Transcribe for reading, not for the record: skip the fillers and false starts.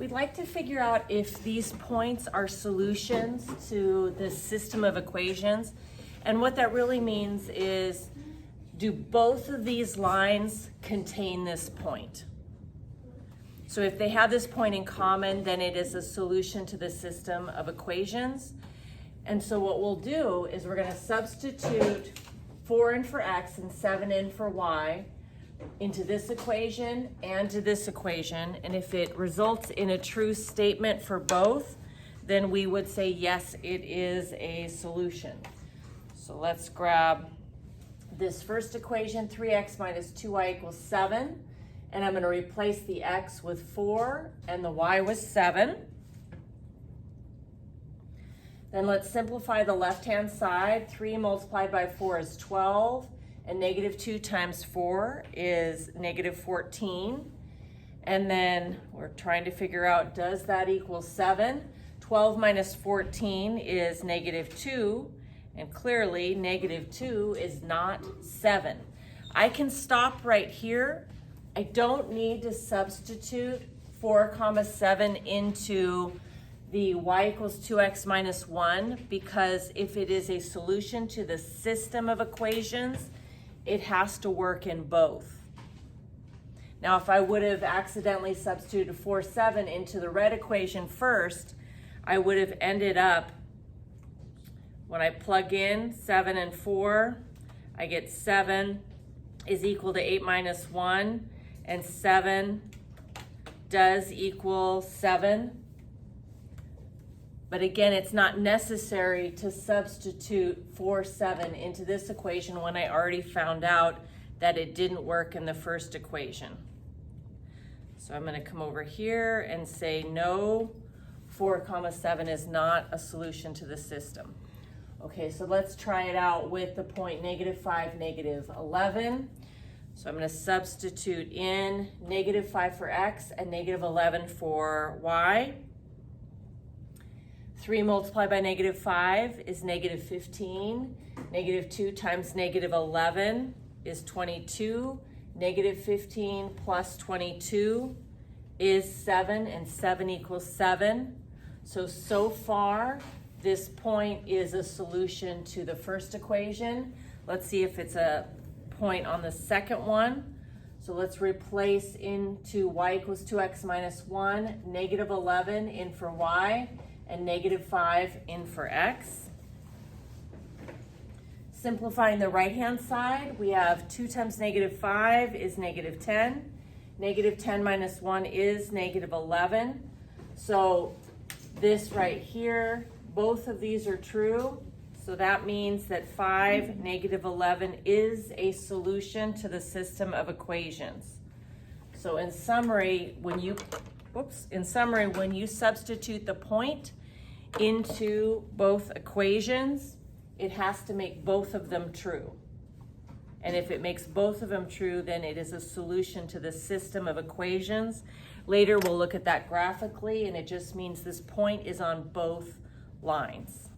We'd like to figure out if these points are solutions to this system of equations. And what that really means is, do both of these lines contain this point? So if they have this point in common, then it is a solution to the system of equations. And so what we'll do is we're going to substitute 4n for x and 7n for y into this equation and to this equation. And if it results in a true statement for both, then we would say, yes, it is a solution. So let's grab this first equation, 3x minus 2y equals 7. And I'm going to replace the x with 4 and the y with 7. Then let's simplify the left-hand side. 3 multiplied by 4 is 12, and negative 2 times 4 is negative 14. And then we're trying to figure out, does that equal 7? 12 minus 14 is negative 2, and clearly negative 2 is not 7. I can stop right here. I don't need to substitute 4, 7 into the y equals 2x minus 1, because if it is a solution to the system of equations, it has to work in both. Now, if I would have accidentally substituted 4, 7 into the red equation first, I would have ended up, when I plug in 7 and 4, I get 7 is equal to 8 minus 1, and 7 does equal 7. But again, it's not necessary to substitute 4, 7 into this equation when I already found out that it didn't work in the first equation. So I'm going to come over here and say no, 4, 7 is not a solution to the system. Okay, so let's try it out with the point negative 5, negative 11. So I'm going to substitute in negative 5 for x and negative 11 for y. 3 multiplied by negative 5 is negative 15. Negative 2 times negative 11 is 22. Negative 15 plus 22 is 7, and 7 equals 7. So far, this point is a solution to the first equation. Let's see if it's a point on the second one. So let's replace into y equals 2x minus 1, negative 11 in for y, and negative 5 in for x. Simplifying the right-hand side, we have 2 times negative 5 is negative 10. Negative 10 minus 1 is negative 11. So this right here, both of these are true. So that means that 5, negative 11 is a solution to the system of equations. So in summary, when you substitute the point into both equations, it has to make both of them true. And if it makes both of them true, then it is a solution to the system of equations. Later, we'll look at that graphically, and it just means this point is on both lines.